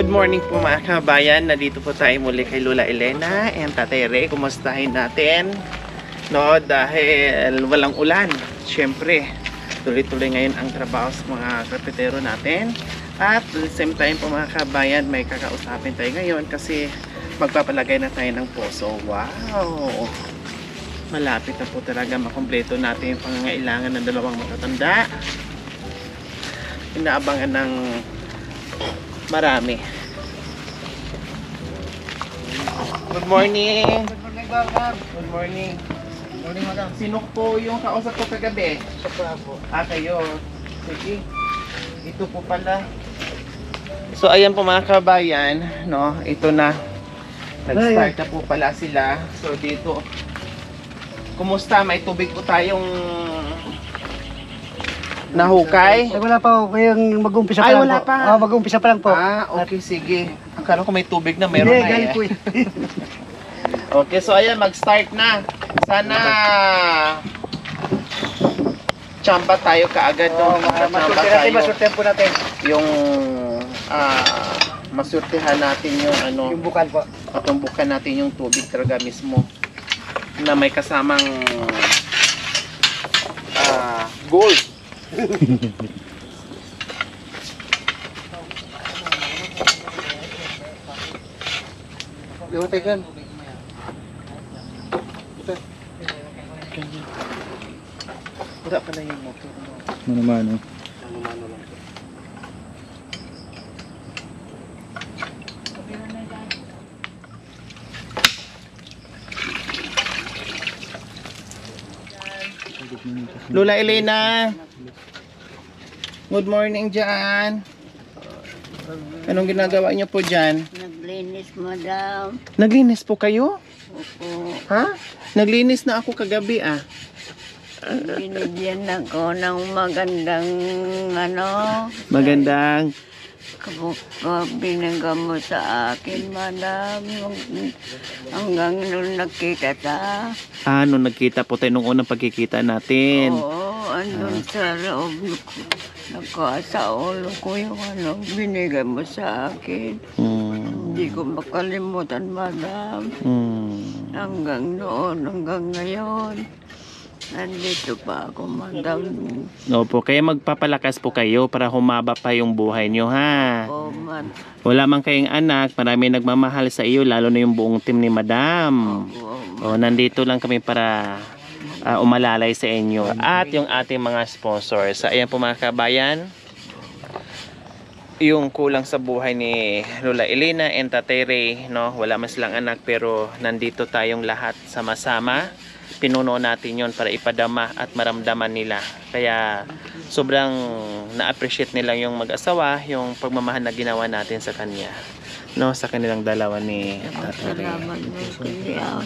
Good morning po mga kabayan. Nandito po tayo muli kay Lola Elena and Tatay Ray. Kumustahin natin? No, dahil walang ulan. Siyempre, tuloy-tuloy ngayon ang trabaho sa mga karpetero natin. At at the same time po mga kabayan, may kakausapin tayo ngayon kasi magpapalagay na tayo ng poso. Wow! Malapit na po talaga makumpleto natin yung pangangailangan ng dalawang matatanda. Inaabangan ng marami. Good morning. Good morning, Madam. Good morning. Good morning, Madam. Sino po yung kausap ko kagabi? Sa pala po. Kayo. Sige. Ito po pala. So ayan po mga kabayan, no? Ito na. Nag-start na po pala sila. So dito. Kumusta? May tubig po tayong nahukay? Ay, wala pa ako. Kayang mag-umpisa pa Ay, lang wala po. pa. Mag-umpisa pa lang po. Okay, sige. Akala ko may tubig na, meron Hindi, na galing po eh. eh. Okay, so ayan, mag-start na. Sana tsamba tayo kaagad. Oh, Tsamba masurtihan po natin. Yung masurtihan natin yung ano, Yung bukal po. patumbukan natin yung tubig talaga mismo na may kasamang gold. Liwatay kan. Wala pa na yung motor mo. Mano-mano. Mano-mano lang. Lola Elena, good morning dyan. Anong ginagawa niyo po dyan? Naglinis, madam. Naglinis po kayo? Opo. Ha? Naglinis na ako kagabi ah. Binigyan ako ng magandang ano. Magandang. Binigyan mo sa akin, madam. Hanggang nung nakita ta. Nung nagkita po tayo nung unang pagkikita natin. Oo, andun sa loob ko. Sa ulo ko yung ano, binigay mo sa akin. Hindi ko makalimutan, madam. Hanggang noon, hanggang ngayon. Nandito pa ako, madam. Opo, kaya magpapalakas po kayo para humaba pa yung buhay nyo, ha? Oh, man. Wala man kayong anak, marami nagmamahal sa iyo, lalo na yung buong team ni Madam. Nandito lang kami para umalalay sa inyo. At yung ating mga sponsors. Ayan po mga kabayan, yung kulang sa buhay ni Lola Elena and Tatay Ray, no? Wala man silang anak pero nandito tayong lahat sama-sama. Pinuno natin yon para ipadama at maramdaman nila. Kaya sobrang na-appreciate nila yung mag-asawa, yung pagmamahal na ginawa natin sa kanya, no, sa kanilang dalawa ni Tatay Ray. Salamat mo kaya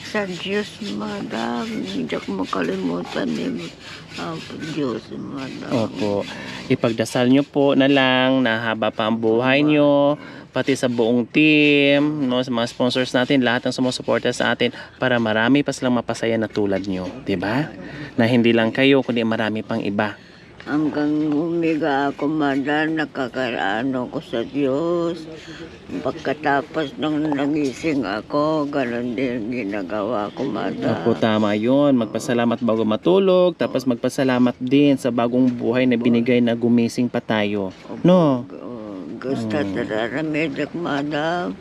sa Diyos, madam. Hindi ako makalimutan ni Diyos, madam. Opo. Ipagdasal nyo po na lang na haba pa ang buhay nyo, pati sa buong team, no, sa mga sponsors natin, lahat ng sumusuporta sa atin para marami pa silang mapasaya na tulad nyo, 'di ba? Na hindi lang kayo kundi marami pang iba. Hanggang humiga ako, madam, nakakaano ko sa Diyos. Pagkatapos nung nagising ako, ganun din ginagawa ko, madam. Opo, tama 'yon. Magpasalamat bago matulog, tapos magpasalamat din sa bagong buhay na binigay na gumising pa tayo. No? Gusto tararamid ako, madam.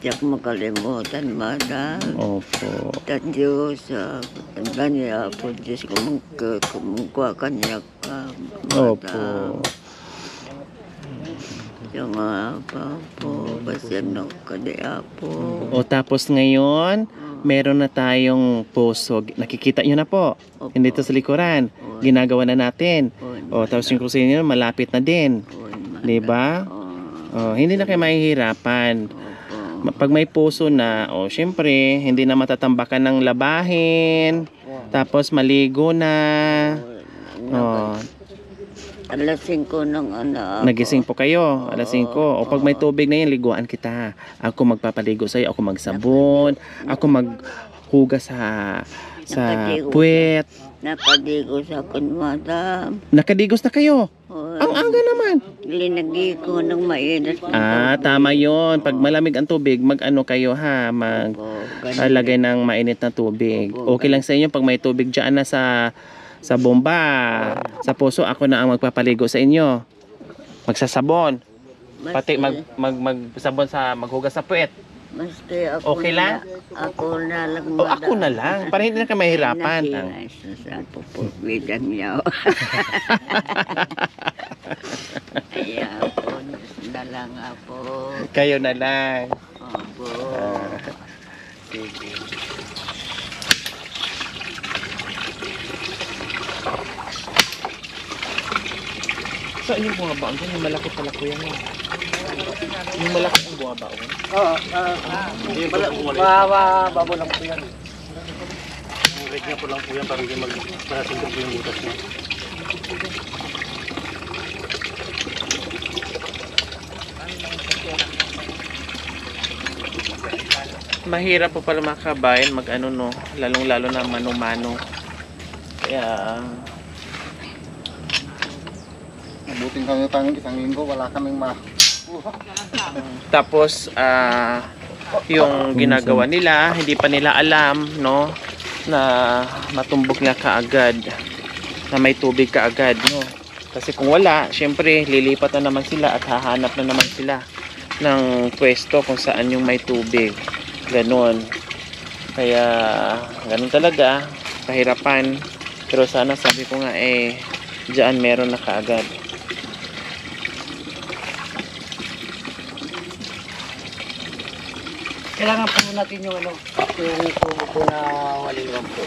Di ako makalimutan, madam. Opo. At Diyos, kanya po, Diyos, kumungkuha kanya ka, Opo. madam. Yung apa po, basta no, kaya po. Tapos ngayon, meron na tayong puso. Nakikita nyo na po. Opo. Hindi to sa likuran. Ginagawa na natin. Tapos yung kusina nyo, malapit na din. Diba? Hindi na kayo mahihirapan. Pag may puso na, syempre, hindi na matatambakan ng labahin. Tapos maligo na. Alas 5 ng anak. Nagising po kayo, alas 5. Pag may tubig na yan, liguan kita. Ako magpapaligo sa'yo, ako magsabon, ako maghugas sa puwet. Nakadigo sa akin, madam. Nakadigos na kayo. Ang aga naman. Linagay ko ng mainit. Tama yon. Pag malamig ang tubig, mag-ano kayo ha, lagay ng mainit na tubig. Okay lang sa inyo pag may tubig dyan na sa bomba, sa puso, ako na ang magpapaligo sa inyo. Magsasabon. Pati magsabon maghugas sa puwet. Maski ako Okay lang? Ako na lang. Ako na lang. Para hindi na ka mahirapan. Sa pupulbigan niya. Ayaw po. Na lang ako. Kayo na lang. Opo. Sige. So, yung bunga baon dyan, yung malaki pala kuya mo. Yung malaki ang bunga baon. Oo. Babo lang po yan. Ang red niya po lang po yan para hindi maratindog po yung butas niya. Mahirap po pala mga kabayan mag-ano no, lalong-lalo na mano-mano. Kaya Mabuting kami pang isang linggo, wala kaming tapos yung ginagawa nila, hindi pa nila alam no na matumbok na kaagad, na may tubig kaagad no. Kasi kung wala, syempre lilipat na naman sila at hahanap na naman sila ng pwesto kung saan yung may tubig. Ganon. Kaya ganon talaga, kahirapan. Pero sana sabi ko nga diyan meron na kaagad. Kailangan po natin yung tubo po na 1-in-1 po.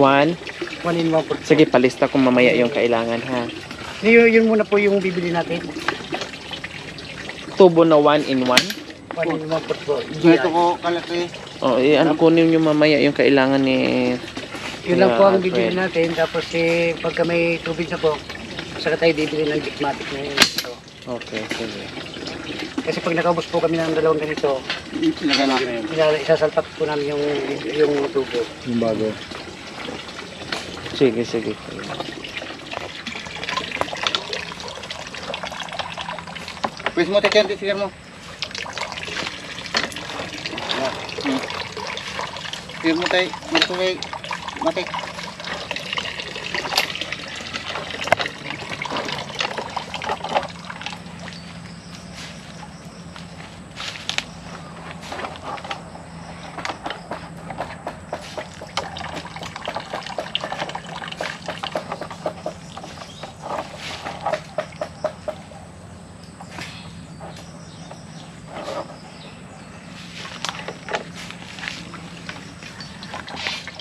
1. 1-in-1 po. Sige, palista ko mamaya yung kailangan ha. Yun muna po yung bibili natin. Tubo na 1-in-1. 1-in-1 po. Ito ko kalaki. Ano kunin nyo mamaya yung kailangan ni Yun lang po ang bibili natin. Tapos pagka may tubig na po, saka tayo bibili ng Jikmatic na yun. So, okay, sige. kasi pag nakaubos po kami ng dalawang ganito, isasalpak po namin yung tubo. Yung bago. Sige, sige. Pwede mo tayo sige mo. Sige mo tayo, magtulay, matik.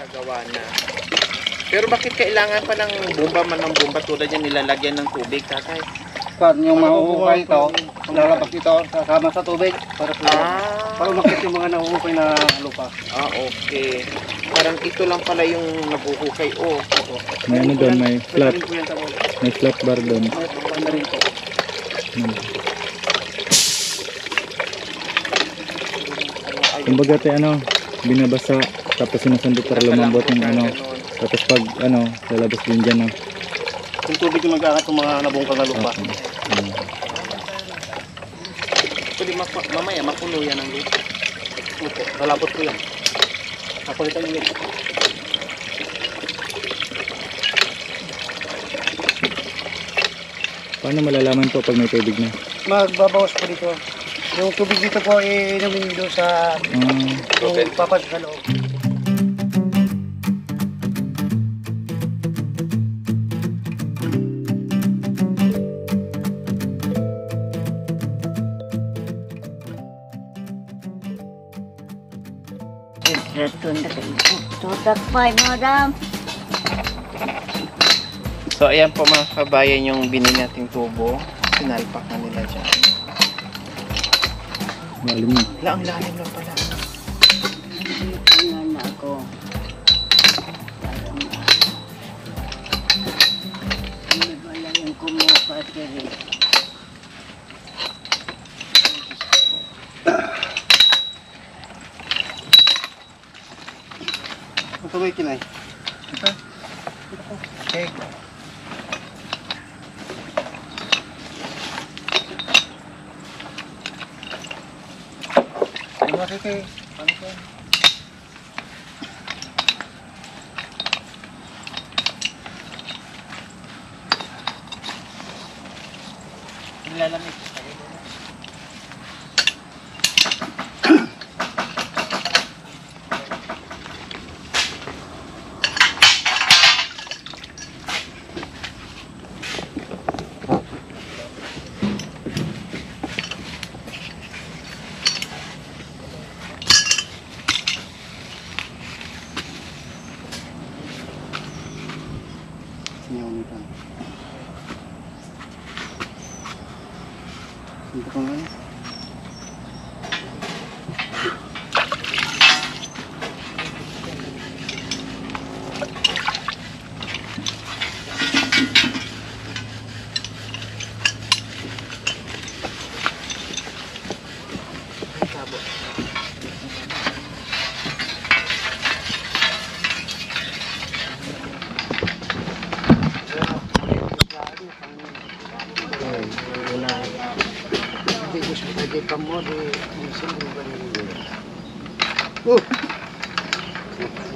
Gawa na. Pero bakit kailangan pa ng bomba tulad yan nilalagyan ng tubig, tatay? Yung mahuhukay ito, lalabas ito, kasama sa tubig para umakit yung mga nahuhukay na lupa. Okay. Parang ito lang pala yung nabuhukay. May ano doon, may flat. May flat bar doon. May rin po. Kumbaga tayo binabasa, tapos sinasandot para lumambot yung tapos pag lalabas din dyan Yung tubig yung mag-aangat yung mga nabungkang na lupa. Pwede mamaya mapuno yan ang lupa. Opo, lalapot ko yan. Napalitan yun. Paano malalaman po pag may tubig na? Magbabawas po dito. Yung tubig dito po inumin doon sa yung papad sa loob. Tutak pa, madam. So ayan po mga kabayan yung binili nating tubo. Sinalpak na nila dyan. Lalim na. Ang lalim lang pala. Tingnan na ako. Hindi ba lang yung kumuha diri? Ito may kinay. Okay. Bakit eh? Ano ko? Nilalamig. Sinyaunitan. Ito ko nga.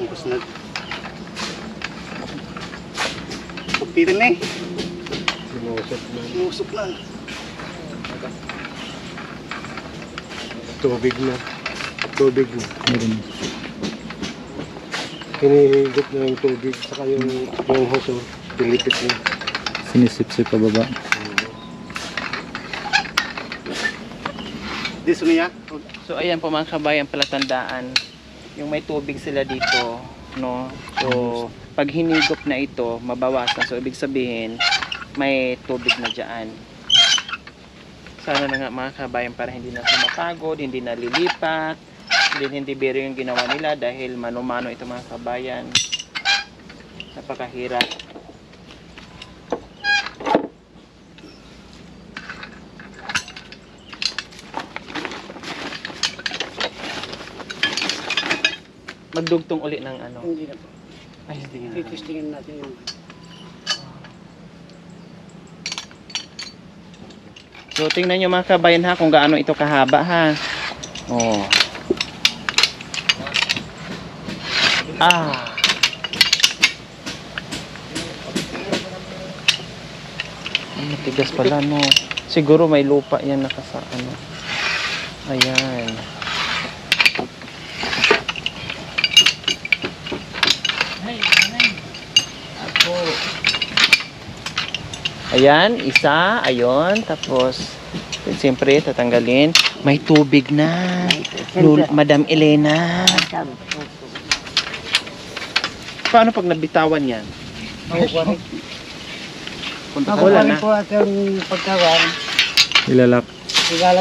Ubus na. Pagtitin na eh. Sinusok na. Tubig na. Tubig na. Meron. Hinihigop na yung tubig. Saka yung hoso. Pilipit na. Sinisip-sip pababa. Di sumiya. So ayan po mga kabayan, palatandaan yung may tubig sila dito, no? So pag hinigop na ito, mabawasan. So ibig sabihin may tubig na diyan. Sana na nga mga kabayan para hindi na sumapagod, hindi na lilipat, hindi biro yung ginawa nila dahil mano-mano ito mga kabayan. Napakahirap. Magdugtong uli ng ano. Hindi na po. Ay, hindi na. Titistingin natin yung... So tingnan nyo mga kabayan ha kung gaano ito kahaba ha. Oh. Ah. Matigas pala no. Siguro may lupa yan nakasa ano. Ayan. Ayan, isa, ayon, tapos siyempre tatanggalin. May tubig na. Madam Elena. Paano pag nabitawan yan? Wala na. po at yung pagkawan. Ilalak.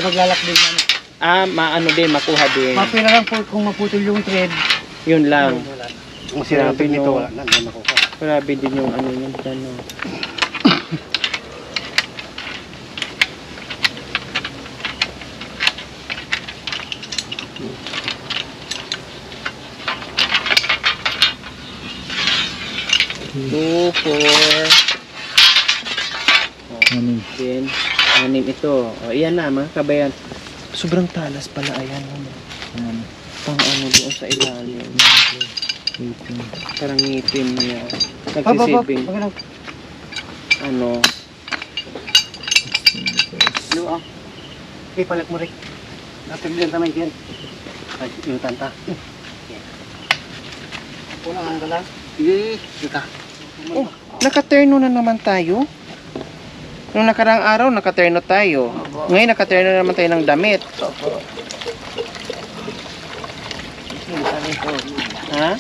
Maglalak din yan. Ah, maano din, makuha din. Mapila lang po kung maputol yung thread. Yun lang. Kung sinabi Grabe, nito, no. wala na. Hindi makuha. Grabe din yung ano yun. Ano. Two, four. Anim. Then, anim ito. O, ayan na mga kabayan. Sobrang talas pala. Ayan. Ayan. Pang ano doon sa ilalim. 18. Parang ngipin niya. Nagsisibing. Ano. Ano ah? Ipalit mo rin. Natin tamay diyan. Ay, yung tanta. Pulang ang galas. Sige, kita. Oh, nakaterno na naman tayo. Nung nakarang araw, nakaterno tayo. Ngayon, nakaterno na naman tayo ng damit. Ha?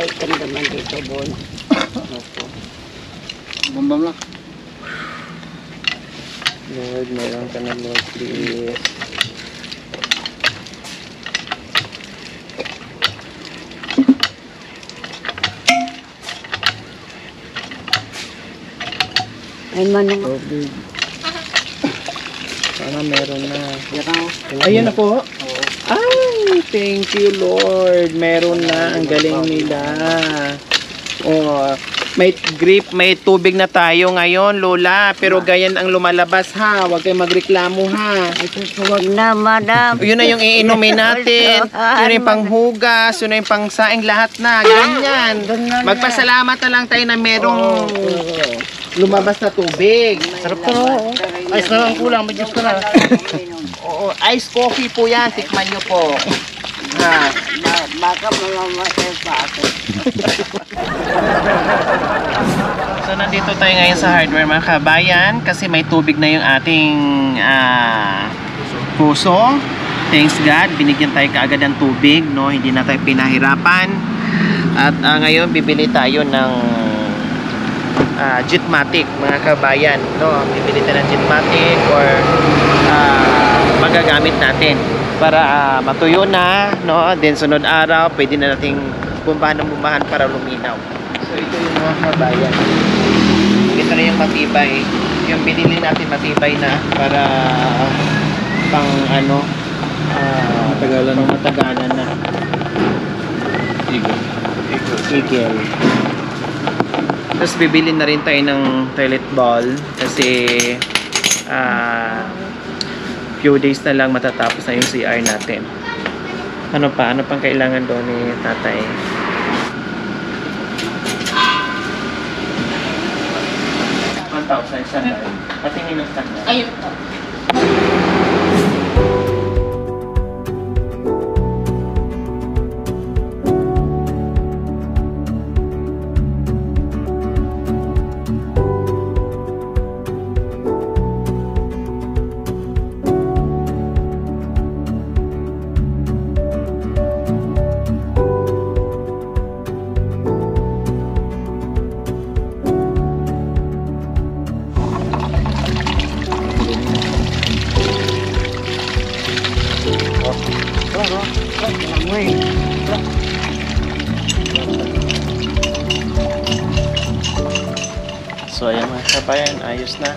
Ay, ganda man dito, Bon. Bambam lang. Lord, mayroon ka na, Lord, please. Ay, manong. Sana meron na. Yan ako. Ayan na po. Ay, thank you, Lord. Meron na. Ang galing nila. Oh, May grip, may tubig na tayo ngayon, Lola. Pero ganyan ang lumalabas ha. Huwag kayong magreklamo ha. Huwag na, madam. Yun na yung iinumin natin. Yun na yung panghugas, yun na yung pangsaing, lahat na. Ganyan. Magpasalamat na lang tayo na merong lumabas na tubig. Sarap to. Ice na lang kulang, may juice ka na. Oo, ice coffee po yan. Tikman nyo po. Ha. Baka malamatay pa ako. So nandito tayo ngayon sa hardware mga kabayan kasi may tubig na yung ating puso. Thanks God, binigyan tayo kaagad ng tubig, no? Hindi na tayo pinahirapan. At ngayon bibili tayo ng Jetmatic mga kabayan, no? Bibili tayo ng Jetmatic or magagamit natin para matuyo na, no? Then sunod araw pwede na nating bumbahan ng bumbahan para luminaw. So ito yung mga kabayan. Ito na yung matibay. Yung binili natin matibay na para pang ano, matagalan na. Eagle. Tapos bibili na rin tayo ng toilet bowl kasi few days na lang matatapos na yung CR natin. Ano pang kailangan doon ni tatay? $1,000. Patingin ng standard. Ayun po. So ayan mga kabayan, ayos na.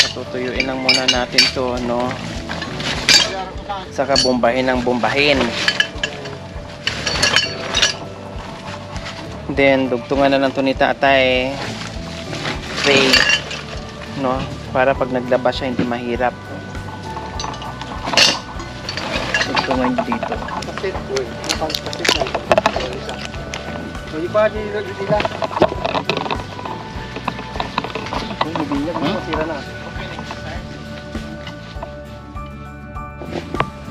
Patutuyuin lang muna natin to, no? Saka bombahin ng bombahin. Then dugtungan na lang to ni tatay. Tray, no? Para pag naglabas siya hindi mahirap. Dugtungan dito.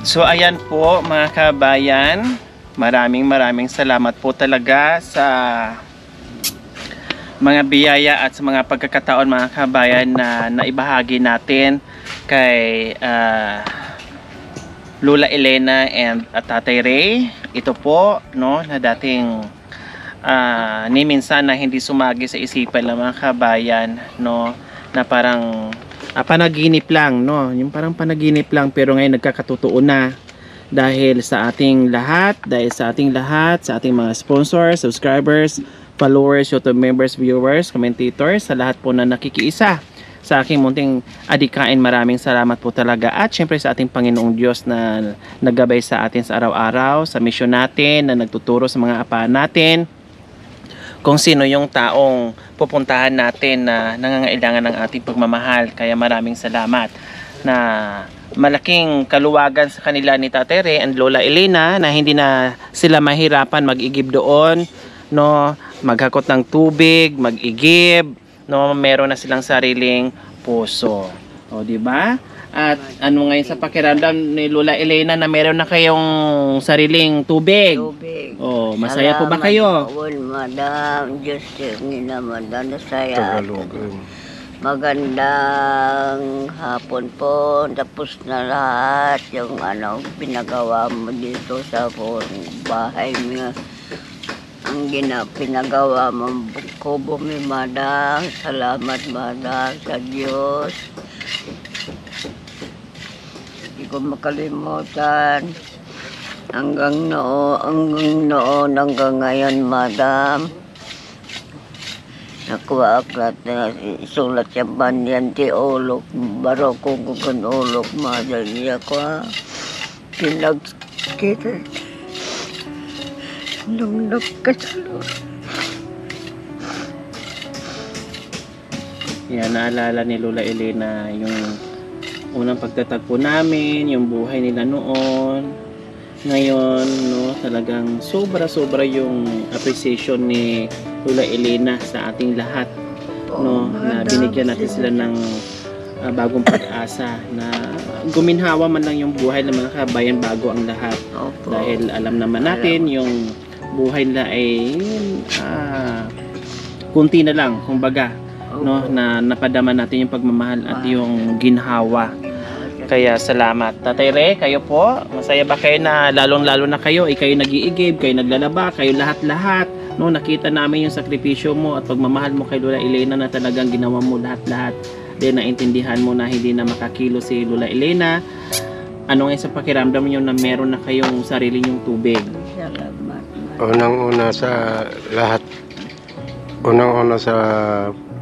So ayan po mga kabayan, maraming salamat po talaga sa mga biyaya at sa mga pagkakataon mga kabayan na naibahagi natin kay Lola Elena and Tatay Ray. Ito po, no, na dating ni minsan na hindi sumagi sa isipan ng mga kabayan, no, na parang panaginip lang, no, yung parang panaginip lang, pero ngayon nagkakatotoo na dahil sa ating lahat, sa ating mga sponsors, subscribers, followers, YouTube members, viewers, commentators, sa lahat po na nakikiisa sa aking munting adikain. Maraming salamat po talaga, at syempre sa ating Panginoong Diyos na naggabay sa atin sa araw-araw, sa misyon natin, na nagtuturo sa mga apa natin kung sino yung taong pupuntahan natin na nangangailangan ng ating pagmamahal. Kaya maraming salamat, na malaking kaluwagan sa kanila ni Tatay Ray and Lola Elena na hindi na sila mahirapan mag-igib doon, no, maghakot ng tubig, mag-igib, no, meron na silang sariling puso. O, di ba? At ano ngayon sa pakiramdam ni Lola Elena na meron na kayong sariling tubig? Tubig. Oh, masaya po ba kayo? Well, madam, Diyos nila, madam, nasaya. Magandang hapon po. Tapos na lahat yung pinagawa mo dito sa bahay mo. Ang pinagawa mo kubo mi, madam. Salamat, madam, sa Diyos. Hindi ko makalimutan. Hanggang noon, hanggang ngayon, madam. Nakuha aklat na isulat yung banyan ti ulok. Baro kong ulok, madam niya ko. Pinagkita. Nung nagkasalo. Yan, naalala ni Lola Elena yung unang pagtatagpo namin, yung buhay nila noon. Ngayon, no, talagang sobra-sobra yung appreciation ni Lola Elena sa ating lahat, no, na binigyan natin sila ng bagong pag-asa na guminhawa man lang yung buhay ng mga kabayan bago ang lahat. Opo. Dahil alam naman natin yung buhay nila ay kunti na lang, kumbaga, no, na napadama natin yung pagmamahal at yung ginhawa. Kaya salamat. Tatay Re, kayo po, masaya ba kayo na lalong-lalo na kayo, kayo nag-iigib, kayo naglalaba, kayo lahat-lahat, no, nakita namin yung sakripisyo mo at pagmamahal mo kay Lola Elena na talagang ginawa mo lahat-lahat. Then naintindihan mo na hindi na makakilo si Lola Elena. Ano nga sa pakiramdam niyo na meron na kayong sarili niyong tubig? Salamat. Unang-una sa lahat. Unang-una sa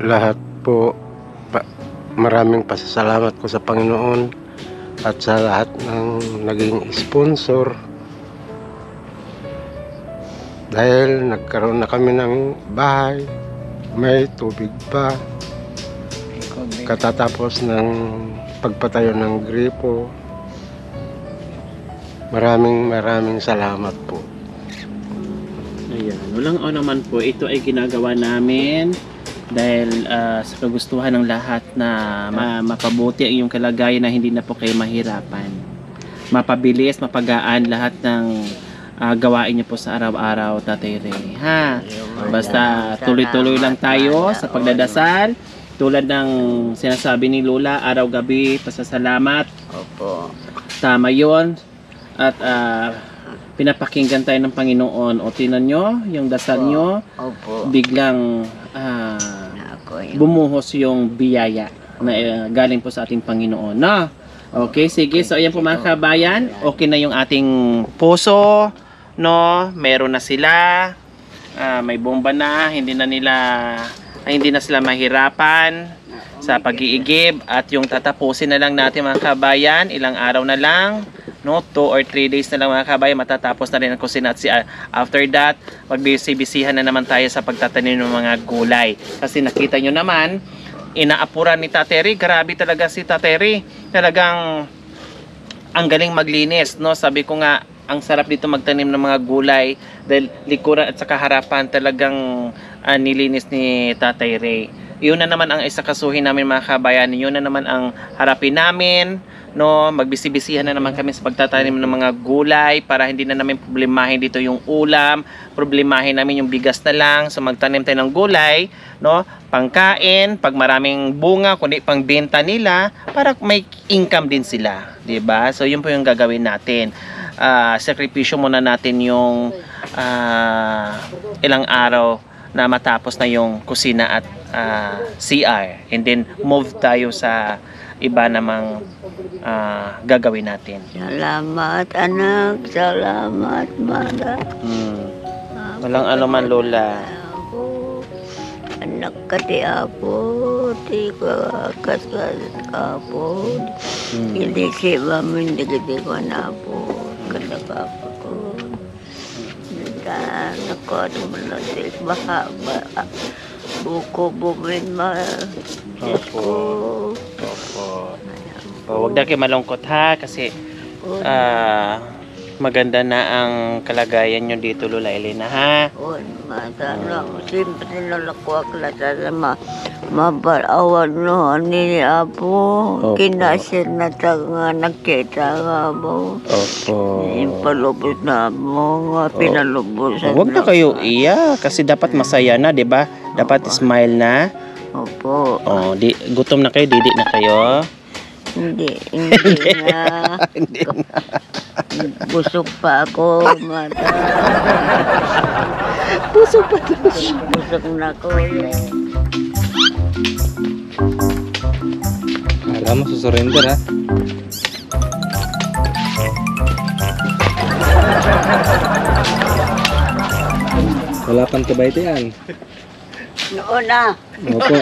lahat po, maraming pasasalamat ko sa Panginoon at sa lahat ng naging sponsor. Dahil nagkaroon na kami ng bahay, may tubig pa. Katatapos ng pagpatayo ng gripo. Maraming salamat po. Ayan, walang o naman po, ito ay ginagawa namin dahil sa kagustuhan ng lahat na mapabuti ang iyong kalagayan na hindi na po kayo mahirapan. Mapabilis, mapagaan lahat ng gawain niyo po sa araw-araw, Tatay Ray. Ha? Basta tuloy-tuloy lang tayo sa pagdadasal. Tulad ng sinasabi ni Lola, araw-gabi, pasasalamat. Opo. Tama yon. At pinapakinggan tayo ng Panginoon. O tinan nyo, yung dasal nyo, Opo. biglang bumuhos yung biyaya na galing po sa ating Panginoon. No? Okay, sige. So, ayan po mga kabayan. Okay na yung ating puso. No? Meron na sila. May bomba na. Hindi na sila mahirapan sa pag-iigib. At yung tatapusin na lang natin mga kabayan, ilang araw na lang, no, 2 or 3 days na lang mga kabayan, matatapos na rin ang kusina. At after that, magbisi-bisihan na naman tayo sa pagtatanim ng mga gulay. Kasi nakita nyo naman, inaapuran ni Tateri. Grabe talaga si Tateri. Talagang ang galing maglinis, no? Sabi ko nga, ang sarap dito magtanim ng mga gulay dahil likuran at saka harapan talagang nilinis ni Tatay Ray. Yun na naman ang isakasuhin namin mga kabayan. Yun na naman ang harapin namin, no? Magbisi-bisihan na naman kami sa pagtatanim ng mga gulay para hindi na namin problemahin dito yung ulam, problemahin namin yung bigas na lang. So magtanim tayo ng gulay, no? Pangkain, pag maraming bunga, kundi pangbenta nila para may income din sila, 'di ba? So yun po yung gagawin natin. Sakripisyo muna natin yung ilang araw na matapos na yung kusina at CR, and then move tayo sa iba namang gagawin natin. Salamat anak, salamat mada. Walang ano man Lola. Anak ka ti Apo, ti kasal Apo. Hindi siya mo hindi ko na po. Kada ka po. Ako ano mo na baka buko bumin ma. Opo. Huwag na kayo malungkot ha, kasi maganda na ang kalagayan nyo dito Lola Elena ha. Matanong, siyempre nalakwak na sa mabarawan no, ni Apo. Kinasir na nga nakita nga mo. Opo. Impalubos na mo, nga pinalubos. Huwag na kayo iyak kasi dapat masaya na, 'di ba? Dapat smile na. Opo. Oh, gutom na kayo, didi na kayo. Hindi na. Busog pa ako, mata. Busog na ako. Alam mo, susurrender ha. Wala pang kabay yan. Noon na. Opo.